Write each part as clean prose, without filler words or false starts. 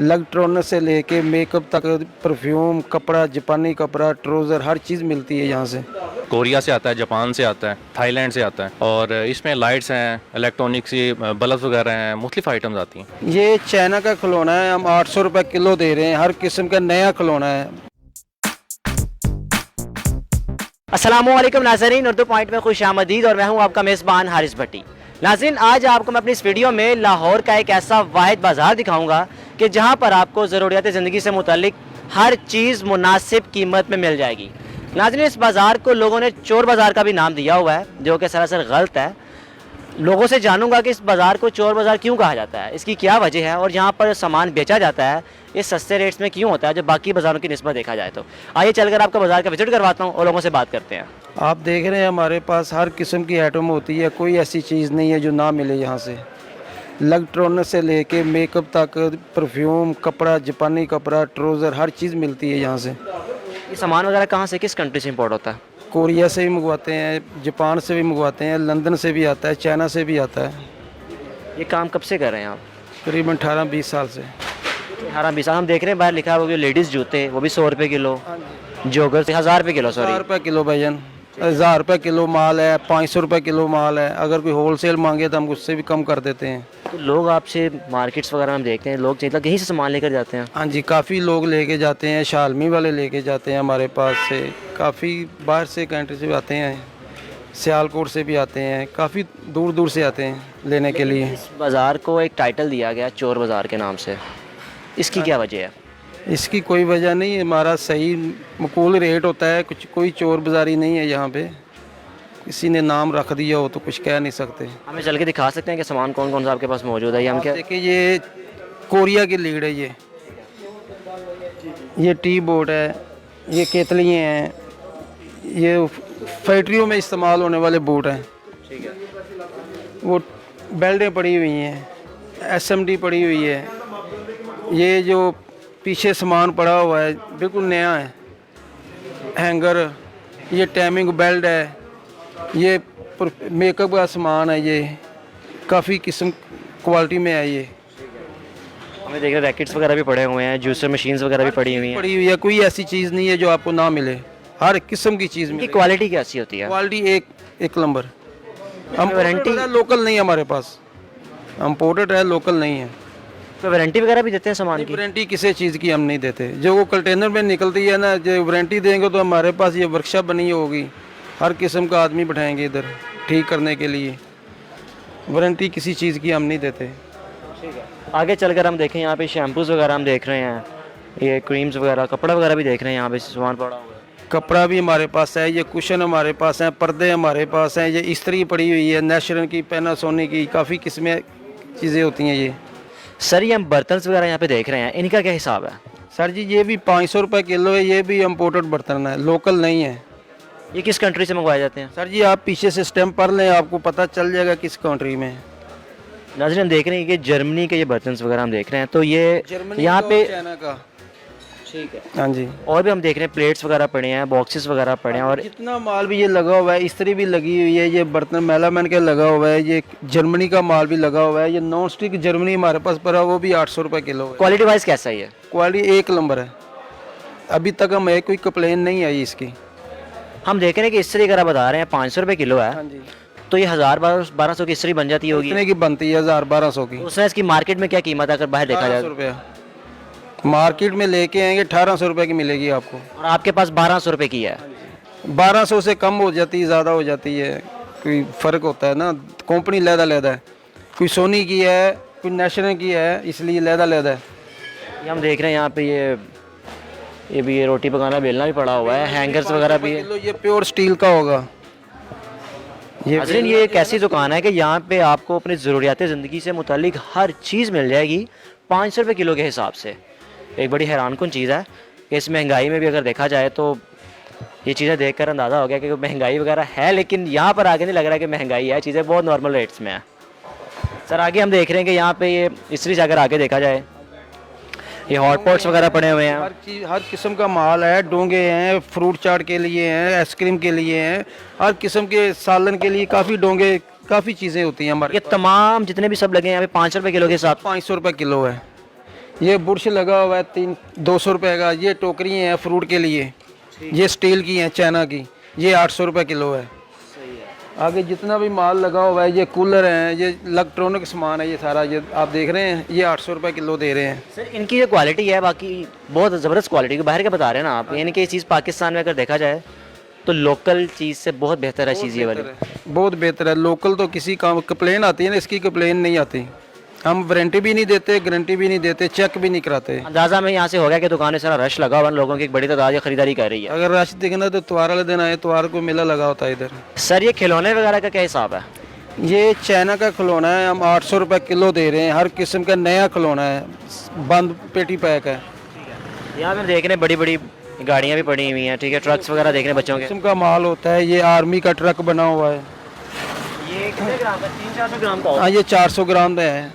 Electronic से लेके makeup तक, परफ्यूम, कपड़ा, जापानी कपड़ा, ट्राउज़र, हर चीज़ मिलती है यहाँ से। कोरिया से आता है, जापान से आता है, थाईलैंड से आता है। और इसमें लाइट्स हैं, इलेक्ट्रॉनिक्स बल्ब वगैरह हैं, मुख्तलिफ आइटम्स आती हैं। ये चाइना का खिलौना है, हम 800 रुपये किलो दे रहे हैं। हर किस्म का नया खिलौना है। अस्सलामुअलैकुम नाज़रीन, उर्दू पॉइंट में खुश आमदीद और मैं हूं आपका मेज़बान हारिस भट्टी। नाज़रीन, आज आपको मैं अपनी इस वीडियो में लाहौर का एक ऐसा वाहिद बाज़ार दिखाऊंगा कि जहां पर आपको ज़रूरियात ज़िंदगी से मुतालिक हर चीज़ मुनासिब कीमत में मिल जाएगी। नाज़रीन, इस बाज़ार को लोगों ने चोर बाज़ार का भी नाम दिया हुआ है, जो कि सरासर गलत है। लोगों से जानूंगा कि इस बाज़ार को चोर बाज़ार क्यों कहा जाता है, इसकी क्या वजह है और यहाँ पर सामान बेचा जाता है ये सस्ते रेट्स में क्यों होता है जब बाकी बाज़ारों की निस्बत देखा जाए। तो आइए चलकर आपका बाज़ार का विजिट करवाता हूँ और लोगों से बात करते हैं। आप देख रहे हैं हमारे पास हर किस्म की आइटम होती है, कोई ऐसी चीज़ नहीं है जो ना मिले यहाँ से। इलेक्ट्रॉनिक से लेके मेकअप तक, परफ्यूम, कपड़ा, जापानी कपड़ा, ट्राउज़र, हर चीज़ मिलती है यहाँ से। ये सामान वगैरह कहाँ से, किस कंट्री से इम्पोर्ट होता है? कोरिया से भी मंगवाते हैं, जापान से भी मंगवाते हैं, लंदन से भी आता है, चाइना से भी आता है। ये काम कब से कर रहे हैं आप? करीबन 18-20 साल से। 18-20 साल। हम देख रहे हैं बाहर लिखा है वो जो लेडीज़ जूते, वो भी 100 रुपये किलो, जोगर 1000 रुपये किलो, 1000 सॉरी। रुपये किलो भैया, 1000 रुपये किलो माल है, 500 रुपये किलो माल है। अगर कोई होलसेल मांगे तो हम उससे भी कम कर देते हैं। तो लोग आपसे मार्केट्स वगैरह में देखते हैं, लोग मतलब कहीं से सामान लेकर जाते हैं? हाँ जी, काफ़ी लोग लेके जाते हैं, शालमी वाले लेके जाते हैं हमारे पास से। काफ़ी बाहर से कंट्री से भी आते हैं, सियालकोट से भी आते हैं, काफ़ी दूर दूर से आते हैं लेने के लिए। इस बाज़ार को एक टाइटल दिया गया चोर बाज़ार के नाम से, इसकी क्या वजह है? इसकी कोई वजह नहीं है, हमारा सही मकूल रेट होता है। कुछ कोई चोर बाज़ारी नहीं है यहाँ पे। किसी ने नाम रख दिया हो तो कुछ कह नहीं सकते। हमें चल के दिखा सकते हैं कि सामान कौन कौन सा आपके पास मौजूद है? ये हम क्या देखिए, ये कोरिया की लीड है। ये टी बोर्ड है, ये केतलियाँ हैं, ये फैक्ट्रियों में इस्तेमाल होने वाले बूट हैं। ठीक है। वो बेल्टें पड़ी हुई हैं, एसएमडी पड़ी हुई है। ये जो पीछे सामान पड़ा हुआ है बिल्कुल नया है। हैंगर, ये टाइमिंग बेल्ट है, ये मेकअप का सामान है, ये काफ़ी किस्म क्वालिटी में है। ये हमें देख रहे रैकेट्स वगैरह भी पड़े हुए हैं, जूसर मशीन्स वगैरह भी पड़ी हुई हैं। पड़ी हुई है, कोई ऐसी चीज़ नहीं है जो आपको ना मिले। हर किस्म की चीज़ इनकी मिलेगी। क्वालिटी कैसी होती है? क्वालिटी एक नंबर। हम वारंटी लोकल नहीं है हमारे पास, इम्पोर्टेड है, लोकल नहीं है। तो वारंटी वगैरह भी देते हैं सामान की? वारंटी किसी चीज़ की हम नहीं देते। जो वो कंटेनर में निकलती है ना, जो वारंटी देंगे तो हमारे पास ये वर्कशॉप बनी होगी, हर किस्म का आदमी बैठाएंगे इधर ठीक करने के लिए। वारंटी किसी चीज़ की हम नहीं देते। ठीक है। आगे चलकर हम देखें, यहाँ पे शैम्पूज़ वगैरह हम देख रहे हैं, ये क्रीम्स वगैरह, कपड़ा वगैरह भी देख रहे हैं, यहाँ पे सामान पड़ा हुआ है। कपड़ा भी हमारे पास है, ये कुशन हमारे पास हैं, पर्दे हमारे पास हैं, ये इस्त्री पड़ी हुई है, नेशनल की, पैनासोनिक की, काफ़ी किस्में चीज़ें होती हैं ये। सर, ये हम बर्तन वगैरह यहाँ पे देख रहे हैं, इनका क्या हिसाब है? सर जी, ये भी 500 रुपये किलो है। ये भी इम्पोर्टेड बर्तन है, लोकल नहीं है। ये किस कंट्री से मंगवाए जाते हैं? सर जी, आप पीछे से स्टैम्प पढ़ लें, आपको पता चल जाएगा किस कंट्री में। नाज़रीन, हम देख रहे हैं कि जर्मनी के ये बर्तन वगैरह हम देख रहे हैं, तो ये यहाँ पे चाइना का। ठीक है। हाँ जी, और भी हम देख रहे हैं प्लेट्स वगैरह पड़े हैं, बॉक्सेस वगैरह पड़े हैं, और जितना माल भी ये लगा हुआ है, इस्त्री भी लगी हुई है, ये बर्तन मेलामैन के लगा हुआ है, ये जर्मनी का माल भी लगा हुआ है। ये नॉन स्टिक जर्मनी हमारे पास पड़ा, वो भी 800 रुपये किलो है। क्वालिटी वाइज कैसा ही है? क्वालिटी एक नंबर है, अभी तक हमें कोई कंप्लेन नहीं आई इसकी। हम देख रहे हैं कि इस्त्री अगर आप बता रहे हैं 500 रुपये किलो है, हाँ जी, तो ये 1000-1200 की इस्त्री बन जाती होगी। कितने की बनती है? 1000-1200 की। उसमें इसकी मार्केट में क्या कीमत है अगर बाहर देखा 1800 जाए? रुपये मार्केट में लेके आएंगे, 1800 रुपये की मिलेगी आपको। और आपके पास 1200 रुपये की है। 1200 से कम हो जाती है, ज़्यादा हो जाती है, कोई फ़र्क होता है ना। कंपनी लहदा है, कोई सोनी की है, कोई नेशनल की है, इसलिए लहदा है। ये हम देख रहे हैं यहाँ पे ये भी, ये रोटी पकाना बेलना भी पड़ा हुआ है, हैंगर्स वगैरह भी है। किलो ये प्योर स्टील का होगा। नाज़रीन, ये एक ऐसी दुकान है कि यहाँ पे आपको अपनी ज़रूरियात ज़िंदगी से मुतालिक हर चीज़ मिल जाएगी 500 रुपये किलो के हिसाब से। एक बड़ी हैरानकुन चीज़ है कि इस महंगाई में भी अगर देखा जाए तो ये चीज़ें देखकर अंदाज़ा हो गया कि महंगाई वगैरह है, लेकिन यहाँ पर आगे नहीं लग रहा कि महंगाई है, चीज़ें बहुत नॉर्मल रेट्स में है। सर, आगे हम देख रहे हैं कि यहाँ पे ये इस्त्री से अगर आगे देखा जाए, ये हॉट पॉट्स वगैरह पड़े हुए हैं। हर चीज़, हर किस्म का माल है। डोंगे हैं, फ्रूट चाट के लिए हैं, आइसक्रीम के लिए हैं, हर किस्म के सालन के लिए काफ़ी डोंगे, काफ़ी चीज़ें होती हैं हमारे। ये तमाम जितने भी सब लगे हैं यहाँ पे 500 रुपये किलो के हिसाब। 500 रुपये किलो है। ये बुरश लगा हुआ है 200 रुपये का। ये टोकरी हैं फ्रूट के लिए, ये स्टील की हैं चाइना की, ये 800 रुपये किलो है। आगे जितना भी माल लगा हुआ है, ये कूलर हैं, ये इलेक्ट्रॉनिक सामान है, ये सारा ये आप देख रहे हैं, ये 800 रुपये किलो दे रहे हैं। सर इनकी जो क्वालिटी है बाकी बहुत ज़बरदस्त क्वालिटी की, बाहर के बता रहे हैं ना आप, यानी कि ये चीज़ पाकिस्तान में अगर देखा जाए तो लोकल चीज़ से बहुत बेहतर है चीज़ ये वाली। बहुत बेहतर है। लोकल तो किसी काम कंप्लेन आती है ना, इसकी कंप्लेन नहीं आती। हम वारंटी भी नहीं देते, गारंटी भी नहीं देते, चेक भी नहीं कराते। अंदाज़ा में यहाँ से हो गया कि दुकान में सारा रश लगा हुआ है, लोगों की एक बड़ी तादाद खरीदारी कर रही है। अगर रश देखना तो त्योहार वाले दिन आए, त्योहार को मेला लगा होता है इधर। सर ये खिलौने वगैरह का क्या हिसाब है? ये चाइना का खिलौना है, हम 800 रुपये किलो दे रहे हैं। हर किस्म का नया खिलौना है, बंद पेटी पैक है। यहाँ पे देख रहे हैं बड़ी बड़ी गाड़ियाँ भी पड़ी हुई हैं, ठीक है, ट्रक्स वगैरह देख रहे हैं बच्चों के। किस्म का माल होता है। ये आर्मी का ट्रक बना हुआ है। ये कितने ग्राम का? 300-400 ग्राम का होगा। हाँ, ये 400 ग्राम का है।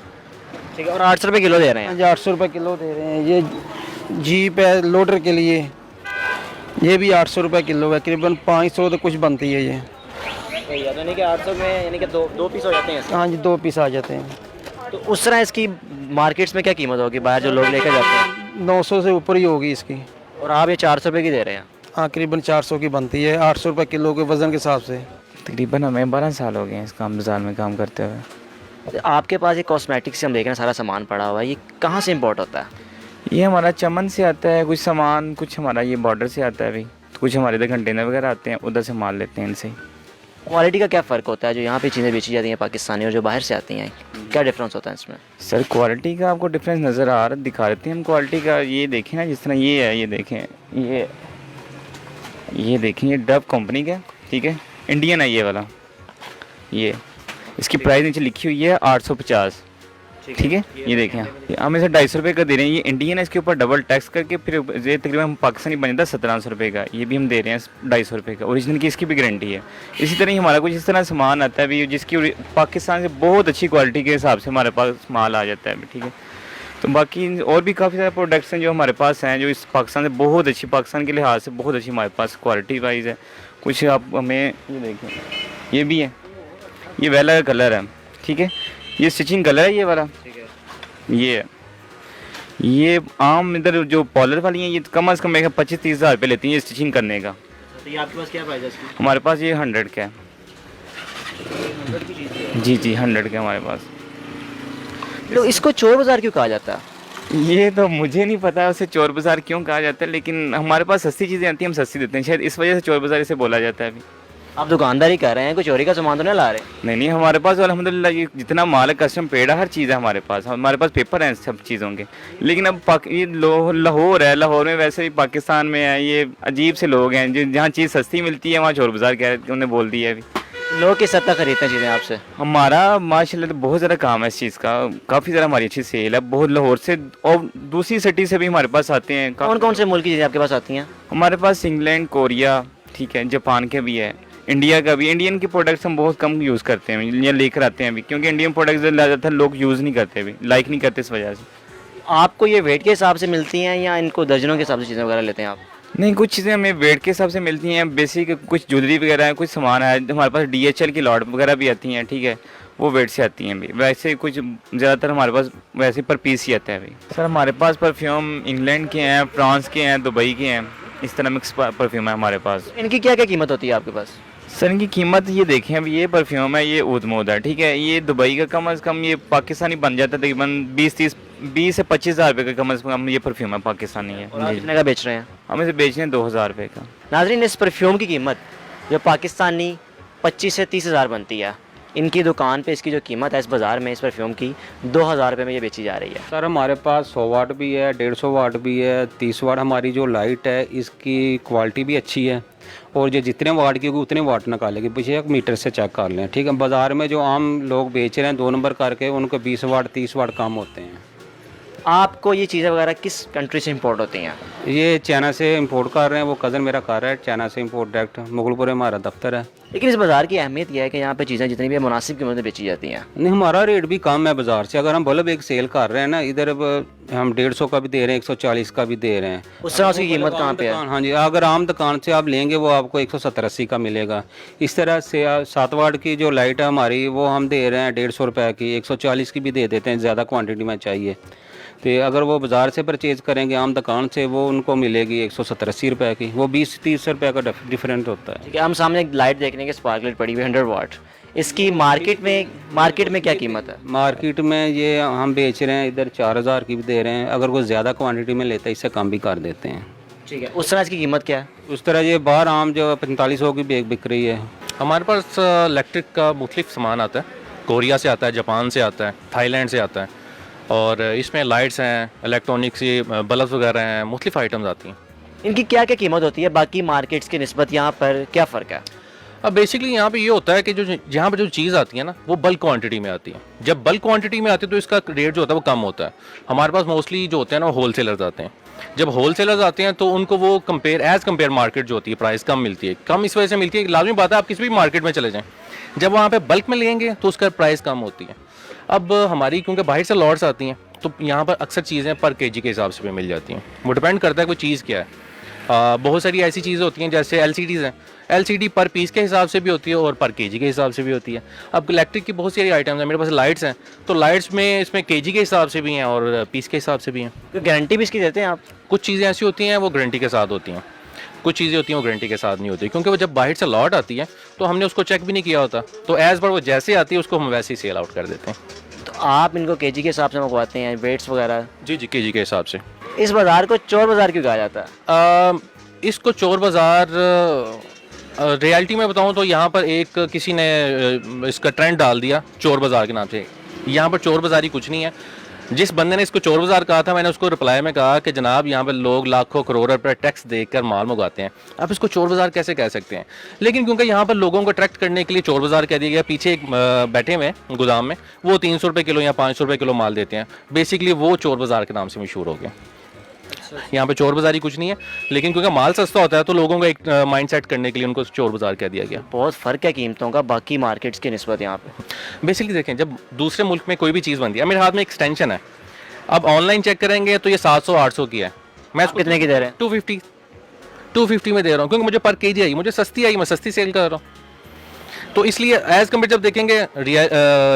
ठीक है, और 800 रुपये किलो दे रहे हैं। हाँ जी, 800 रुपये किलो दे रहे हैं। ये जीप है लोडर के लिए, ये भी 800 रुपये किलो है। करीबन 500 तो कुछ बनती है ये। यानी कि 800 में यानी कि दो पीस हो जाते हैं इसके। हाँ जी, 2 पीस आ जाते हैं। तो उस तरह इसकी मार्केट्स में क्या कीमत होगी बाहर जो लोग लेकर जाते हैं? 900 से ऊपर ही होगी इसकी। और आप ये 400 रुपये की दे रहे हैं? हाँ, करीबन 400 की बनती है, 800 रुपये किलो के वज़न के हिसाब से। तकरीबन हमें 12 साल हो गए हैं इस काम बाज़ार में काम करते हुए। तो आपके पास ये कॉस्मेटिक्स से हम देख रहे हैं सारा सामान पड़ा हुआ है, ये कहाँ से इम्पोर्ट होता है? ये हमारा चमन से आता है कुछ सामान, कुछ हमारा ये बॉर्डर से आता है अभी, तो कुछ हमारे इधर कंटेनर वगैरह आते हैं, उधर से माल लेते हैं इनसे। क्वालिटी का क्या फ़र्क होता है जो यहाँ पे चीज़ें बेची जाती हैं पाकिस्तानी और जो बाहर से आती हैं, क्या डिफरेंस होता है इसमें? सर क्वालिटी का आपको डिफरेंस नज़र आ रहा, दिखा देते हैं हम क्वालिटी का। ये देखें ना, जिस तरह ये है, ये देखें, ये देखें, ये डव कंपनी का, ठीक है, इंडियन है ये वाला। ये इसकी प्राइस नीचे लिखी हुई है 850, ठीक है। ये देखें हम इसे 250 रुपये का दे रहे हैं। ये इंडियन है, इसके ऊपर डबल टैक्स करके फिर ये तकरीबन पाकिस्तानी बन जाता है 1700 रुपये का। ये भी हम दे रहे हैं 250 रुपये का। ओरिजिनल की इसकी भी गारंटी है। इसी तरह ही हमारा कुछ इस तरह सामान आता है अभी, जिसकी पाकिस्तान से बहुत अच्छी क्वालिटी के हिसाब से हमारे पास माल आ जाता है अभी, ठीक है। तो बाकी और भी काफ़ी सारे प्रोडक्ट्स हैं जो हमारे पास हैं, जो इस पाकिस्तान से बहुत अच्छी, पाकिस्तान के लिहाज से बहुत अच्छी हमारे पास क्वालिटी वाइज है। कुछ आप हमें ये देखें, ये भी है, ये वेला का कलर है, ठीक है, ये स्टिचिंग कलर है ये वाला, ये आम इधर जो पॉलर वाली हैं, ये कम से कम 25-30 हज़ार रुपये लेती हैं ये स्टिचिंग करने का। तो ये आपके पास क्या प्राइस है इसकी? हमारे पास ये 100 का है। जी 100 का हमारे पास। तो इसको चोर बाज़ार क्यों कहा जाता है? ये तो मुझे नहीं पता उसे चोर बाज़ार क्यों कहा जाता है, लेकिन हमारे पास सस्ती चीज़ें आती हैं, हम सस्ती देते हैं, शायद इस वजह से चोर बाज़ार इसे बोला जाता है अभी। आप दुकानदारी कर रहे हैं, कोई चोरी का सामान तो नहीं ला रहे? नहीं, हमारे पास अल्हम्दुलिल्लाह ये जितना माल है, कस्टम पेड है, हर चीज़ है हमारे पास पेपर हैं सब चीज़ों के। लेकिन अब ये लाहौर है, लाहौर में वैसे भी पाकिस्तान में है, ये अजीब से लोग हैं जहाँ चीज़ सस्ती मिलती है वहाँ चोर बाज़ार कह रहे, उन्हें बोल दिया अभी। लोग किस हद तक खरीदते हैं चीज़ें आपसे? हमारा माशाल्लाह तो बहुत ज़्यादा काम है इस चीज़ का, काफ़ी ज़्यादा हमारी अच्छी सेल है, बहुत लाहौर से और दूसरी सिटी से भी हमारे पास आते हैं। कौन कौन से मुल्क की चीज़ें आपके पास आती हैं? हमारे पास इंग्लैंड, कोरिया, ठीक है, जापान के भी है, इंडिया का भी। इंडियन के प्रोडक्ट्स हम बहुत कम यूज़ करते हैं या लेकर आते हैं अभी, क्योंकि इंडियन प्रोडक्ट्स ज़्यादातर लोग यूज़ नहीं करते अभी, लाइक नहीं करते, इस वजह से। आपको ये वेट के हिसाब से मिलती हैं या इनको दर्जनों के हिसाब से चीज़ें वगैरह लेते हैं आप? नहीं, कुछ चीज़ें हमें वेट के हिसाब से मिलती हैं, बेसिक कुछ ज्वेलरी वगैरह है, कुछ सामान है, हमारे पास DHL की लॉट वगैरह भी आती हैं, ठीक है, वो वेट से आती हैं अभी। वैसे कुछ ज़्यादातर हमारे पास वैसे पर पीस ही आता है अभी। सर हमारे पास परफ्यूम इंग्लैंड के हैं, फ्रांस के हैं, दुबई के हैं, इस तरह मिक्स परफ्यूम है हमारे पास। इनकी क्या क्या कीमत होती है आपके पास? सर इनकी कीमत ये देखें, अब ये परफ्यूम है, ये ऊद है, ठीक है, ये दुबई का कम से कम ये पाकिस्तानी बन जाता है तकरीबन 20 से 25 हज़ार रुपये का कम से कम ये परफ्यूम है, पाकिस्तानी है। और आप कितने का बेच रहे हैं? हम इसे बेच रहे हैं 2000 रुपये का। नाज़रीन, इस परफ्यूम की कीमत जो पाकिस्तानी 25 से 30 हज़ार बनती है, इनकी दुकान पे इसकी जो कीमत है इस बाज़ार में इस परफ्यूम की 2000 रुपये में ये बेची जा रही है। सर हमारे पास 100 वाट भी है, 150 वाट भी है, 30 वाट। हमारी जो लाइट है इसकी क्वालिटी भी अच्छी है, और ये जितने वाट की होगी उतने वाट निकालेगी, पीछे एक मीटर से चेक कर लें, ठीक है। बाज़ार में जो आम लोग बेच रहे हैं 2 नंबर करके, उनको 20 वाट 30 वाट कम होते हैं। आपको ये चीज़ें वगैरह किस कंट्री से इंपोर्ट होती हैं? ये चाइना से इंपोर्ट कर रहे हैं, वो कज़न मेरा कर रहा है, चाइना से इंपोर्ट डायरेक्ट, मुगलपुर में हमारा दफ्तर है। लेकिन इस बाज़ार की अहमियत यह है कि यहाँ पे चीज़ें जितनी भी मुनासिब कीमत में बेची जाती हैं। नहीं, हमारा रेट भी कम है बाज़ार से। अगर हम बल्ब एक सेल कर रहे हैं ना, इधर अब हम 150 का भी दे रहे हैं, 140 का भी दे रहे हैं। उस तरह उसकी कीमत कहाँ पे है? हाँ जी, अगर आम दुकान से आप लेंगे वो आपको 170-80 का मिलेगा। इस तरह से 7 वाट की जो लाइट है हमारी, वो हम दे रहे हैं 150 रुपये की, 140 की भी दे देते हैं, ज़्यादा क्वांटिटी में चाहिए तो अगर वो बाज़ार से परचेज़ करेंगे आम दुकान से, वो उनको मिलेगी 170-80 रुपए की, वो 20-30 रुपए का डिफरेंट होता है। ठीक है, हम सामने एक लाइट देखने के स्पार्क लाइट पड़ी हुई है 100 वाट, इसकी मार्केट में क्या कीमत है? मार्केट में ये हम बेच रहे हैं इधर 4000 की भी दे रहे हैं, अगर कोई ज़्यादा क्वांटिटी में लेता है इससे कम भी कर देते हैं। ठीक है, उस तरह इसकी कीमत क्या है? उस तरह ये बाहर आम जो 4500 की बिक रही है। हमारे पास इलेक्ट्रिक का मुख्तलिफ सामान आता है, कोरिया से आता है, जापान से आता है, थाईलैंड से आता है, और इसमें लाइट्स हैं, इलेक्ट्रॉनिक्स की बल्ब वगैरह हैं, मुख्तलिफ आइटम्स आती हैं। इनकी क्या क्या कीमत होती है बाकी मार्केट्स की निस्बत, यहाँ पर क्या फ़र्क है? अब बेसिकली यहाँ पे ये होता है कि जो यहाँ पे जो चीज़ आती है ना वो बल्क क्वांटिटी में आती है। जब बल्क क्वांटिटी में आती है तो इसका रेट जो होता है वो कम होता है। हमारे पास मोस्टली जो होते हैं ना वो होल सेलर्स आते हैं। जब होल सेलर्स आते हैं तो उनको वो कंपेयर मार्केट जो होती है प्राइस कम मिलती है। कम इस वजह से मिलती है, लाजमी बात है आप किसी भी मार्केट में चले जाएँ, जब वहाँ पे बल्क में लेंगे तो उसका प्राइस कम होती है। अब हमारी क्योंकि बाहर से लॉट्स आती हैं तो यहाँ पर अक्सर चीज़ें पर केजी के हिसाब से भी मिल जाती हैं। वो डिपेंड करता है कोई चीज़ क्या है। बहुत सारी ऐसी चीज़ें होती हैं जैसे LCDs हैं, LCD पर पीस के हिसाब से भी होती है और पर केजी के हिसाब से भी होती है। अब इलेक्ट्रिक की बहुत सारी आइटम्स हैं, मेरे पास लाइट्स हैं, तो लाइट्स में इसमें केजी के हिसाब से भी हैं और पीस के हिसाब से भी हैं। तो गारंटी भी इसकी देते हैं आप? कुछ चीज़ें ऐसी होती हैं वो गारंटी के साथ होती हैं, कुछ चीज़ें होती हैं वो गारंटी के साथ नहीं होती, क्योंकि वो जब बाहर से लॉट आती है तो हमने उसको चेक भी नहीं किया होता, तो एज़ पर वो जैसे आती है उसको हम वैसे ही सेल आउट कर देते हैं। तो आप इनको केजी के हिसाब से मंगवाते हैं, वेट्स वगैरह? जी केजी के हिसाब से। इस बाज़ार को चोर बाज़ार क्यों कहा जाता है? इसको चोर बाज़ार रियलिटी में बताऊं तो यहाँ पर एक किसी ने इसका ट्रेंड डाल दिया चोर बाज़ार के नाम से। यहाँ पर चोर बाज़ारी कुछ नहीं है। जिस बंदे ने इसको चोर बाज़ार कहा था मैंने उसको रिप्लाई में कहा कि जनाब यहाँ पर लोग लाखों करोड़ रुपए टैक्स देकर माल मंगवाते हैं, आप इसको चोर बाज़ार कैसे कह सकते हैं? लेकिन क्योंकि यहाँ पर लोगों को अट्रैक्ट करने के लिए चोर बाज़ार कह दिया गया। पीछे एक बैठे हुए गोदाम में वो 300 रुपये किलो या 500 रुपये किलो माल देते हैं, बेसिकली वो चोर बाज़ार के नाम से मशहूर हो गए। यहाँ पे चोर बाज़ारी कुछ नहीं है, लेकिन क्योंकि माल सस्ता होता है तो लोगों को एक माइंड सेट करने के लिए उनको चोर बाज़ार कह दिया गया। बहुत फ़र्क है कीमतों का बाकी मार्केट्स की निस्बत यहाँ पे। बेसिकली देखें, जब दूसरे मुल्क में कोई भी चीज़ बनती है, मेरे हाथ में एक्सटेंशन है, अब ऑनलाइन चेक करेंगे तो ये 700-800 की है, मैं इसको कितने की दे रहे हैं? 250 में दे रहा हूँ, क्योंकि मुझे पर केजी आई, मुझे सस्ती आई, मैं सस्ती सेल कर रहा हूँ। तो इसलिए एज़ कम्पेयर जब देखेंगे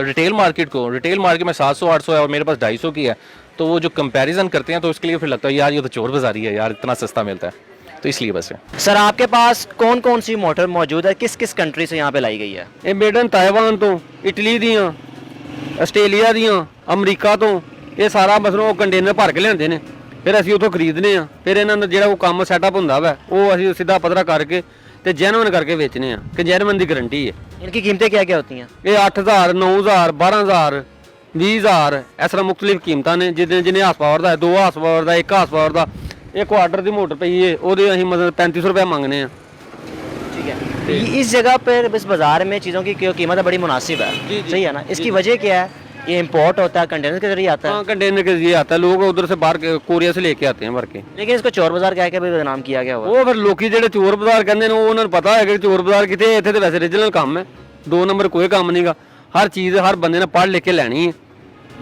रिटेल मार्केट को, रिटेल मार्केट में 700-800 है और मेरे पास 250 की है, तो वो जो कंपैरिजन करते हैं तो उसके लिए फिर लगता है यार ये तो चोर बाज़ारी है यार, इतना सस्ता मिलता है, तो इसलिए बस है। सर आपके पास कौन कौन सी मोटर मौजूद है, किस किस कंट्री से यहाँ पे लाई गई है? ਇਹ ਮੇਡਨ ਤਾਇਵਾਨ ਤੋਂ, ਇਟਲੀ ਦੀਆਂ, ਆਸਟ੍ਰੇਲੀਆ ਦੀਆਂ, ਅਮਰੀਕਾ ਤੋਂ, ਇਹ ਸਾਰਾ ਮਸਲੋਂ ਉਹ ਕੰਟੇਨਰ ਭਰ ਕੇ ਲਿਆਉਂਦੇ ਨੇ, ਫਿਰ ਅਸੀਂ ਉੱਥੋਂ ਖਰੀਦਨੇ ਆ, ਫਿਰ ਇਹਨਾਂ ਦਾ ਜਿਹੜਾ ਉਹ ਕੰਮ ਸੈਟਅਪ ਹੁੰਦਾ ਵਾ ਉਹ ਅਸੀਂ ਸਿੱਧਾ ਪੱਧਰਾ ਕਰਕੇ ਤੇ ਜੈਨੂਇਨ ਕਰਕੇ ਵੇਚਨੇ ਆ ਕਿ ਜੈਨੂਇਨ ਦੀ ਗਾਰੰਟੀ ਹੈ। इनकी कीमतें क्या क्या होती हैं? ਇਹ 8000 9000 12000 20000 ਇਸ ਤਰ੍ਹਾਂ ਮੁxtਲਿਫ ਕੀਮਤਾਂ ਨੇ। ਜਿਹਨੇ ਹਾਰਸ ਪਾਵਰ ਦਾ 2 ਹਾਰਸ ਪਾਵਰ ਦਾ 1 ਹਾਰਸ ਪਾਵਰ ਦਾ ਇਹ ਕੁਆਟਰ ਦੀ ਮੋਟਰ ਪਈ ਹੈ, ਉਹਦੇ ਅਸੀਂ ਮਤਲਬ 3500 रुपये मंगने ਆ। ठीक है, इस जगह पर इस बाज़ार में चीज़ों की कीमत बड़ी मुनासिब है, सही है ना? इसकी वजह क्या है? ये इंपोर्ट होता है, कंटेनर के जरिए आता है? हाँ, कंटेनर के जरिए आता है, लोग उधर से बाहर कोरिया से लेके आते हैं भर के। लेकिन इसको चोर बाज़ार कह के भी बदनाम किया गया हुआ। ਉਹ ਫਿਰ ਲੋਕੀ ਜਿਹੜੇ ਚੋਰ ਬਾਜ਼ਾਰ ਕਹਿੰਦੇ ਨੇ ਉਹ ਉਹਨਾਂ ਨੂੰ ਪਤਾ ਹੈ ਕਿ ਚੋਰ ਬਾਜ਼ਾਰ ਕਿਤੇ, ਇੱਥੇ ਤੇ ਵੈਸੇ ਰੀਜਨਲ ਕੰਮ ਹੈ, 2 ਨੰਬਰ ਕੋਈ ਕੰਮ ਨਹੀਂਗਾ। ਹਰ ਚੀਜ਼ ਹਰ ਬੰਦੇ ਨੇ ਪੜ੍ਹ ਲਿਖ ਕੇ ਲੈਣੀ ਹੈ,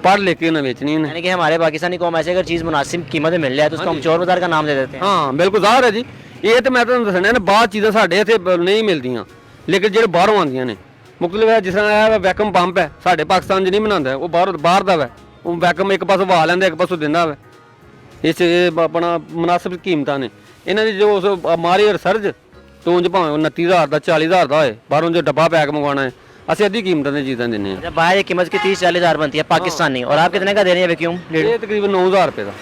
पढ़ लिख के ना बेचनी है। यानी कि हमारे पाकिस्तानी कौम ऐसे अगर चीज़ मुनासिब कीमत में मिल जाए तो उसको हम चोर बाज़ार का नाम दे देते हैं। हाँ बिल्कुल ज़ाहिर है जी, ये तो मैं ਤੁਹਾਨੂੰ ਦੱਸਣਾ ਨਾ ਬਾਹਰ ਚੀਜ਼ਾਂ ਸਾਡੇ ਇੱਥੇ ਨਹੀਂ ਮਿਲਦੀਆਂ, ਲੇਕਿਨ ਜਿਹੜੇ ਬਾਹਰੋਂ ਆਉਂਦੀਆਂ ਨੇ ਮੁਖਤਲਿਫ ਹੈ। ਜਿਸ ਤਰ੍ਹਾਂ ਇਹ ਵੈਕਮ ਪੰਪ ਹੈ ਸਾਡੇ ਪਾਕਿਸਤਾਨ 'ਚ ਨਹੀਂ ਬਣਾਉਂਦਾ, ਉਹ ਬਾਹਰ ਦਾ ਵਾ, ਉਹ ਵੈਕਮ ਇੱਕ ਪਾਸੋਂ ਵਾ ਲੈਂਦਾ ਇੱਕ ਪਾਸੋਂ ਦਿੰਦਾ ਵਾ। ਇਸ ਆਪਣਾ ਮੁਨਾਸਿਬ ਕੀਮਤਾਂ ਨੇ ਇਹਨਾਂ ਦੀ। ਜੋ ਮਾਰੀ ਰਿਸਰਚ ਤੋਂ ਉਂਝ ਭਾਵੇਂ 29000 ਦਾ 40000 ਦਾ ਹੋਏ, ਬਾਹਰੋਂ ਜੋ ਡੱਬਾ ਪੈਕ ਮੰਗਵਾਉਣਾ है ਅਸੀਂ ਅੱਧੀ ਕੀਮਤਾਂ ਦੀਆਂ ਚੀਜ਼ਾਂ ਦਿੰਦੇ ਹਾਂ। जब बाहर एक कीमत की 30-40 हज़ार बनती है पाकिस्तानी, और आप कितने का दे रहे हैं वैक्यूम? ਇਹ तकरीबन 9000 रुपये ਦਾ।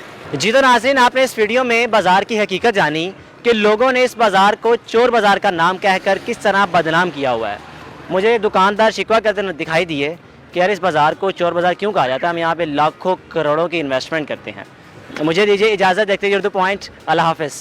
जी तो नाज़रीन, आपने इस वीडियो में बाज़ार की हकीकत जानी कि लोगों ने इस बाज़ार को चोर बाज़ार का नाम कहकर किस तरह बदनाम किया हुआ है। मुझे दुकानदार शिकवा करते दिखाई दिए कि यार इस बाज़ार को चोर बाज़ार क्यों कहा जाता है, हम यहाँ पे लाखों करोड़ों की इन्वेस्टमेंट करते हैं। मुझे दीजिए इजाज़त, देखते हैं उर्दू पॉइंट। अल्लाह हाफ़िज़।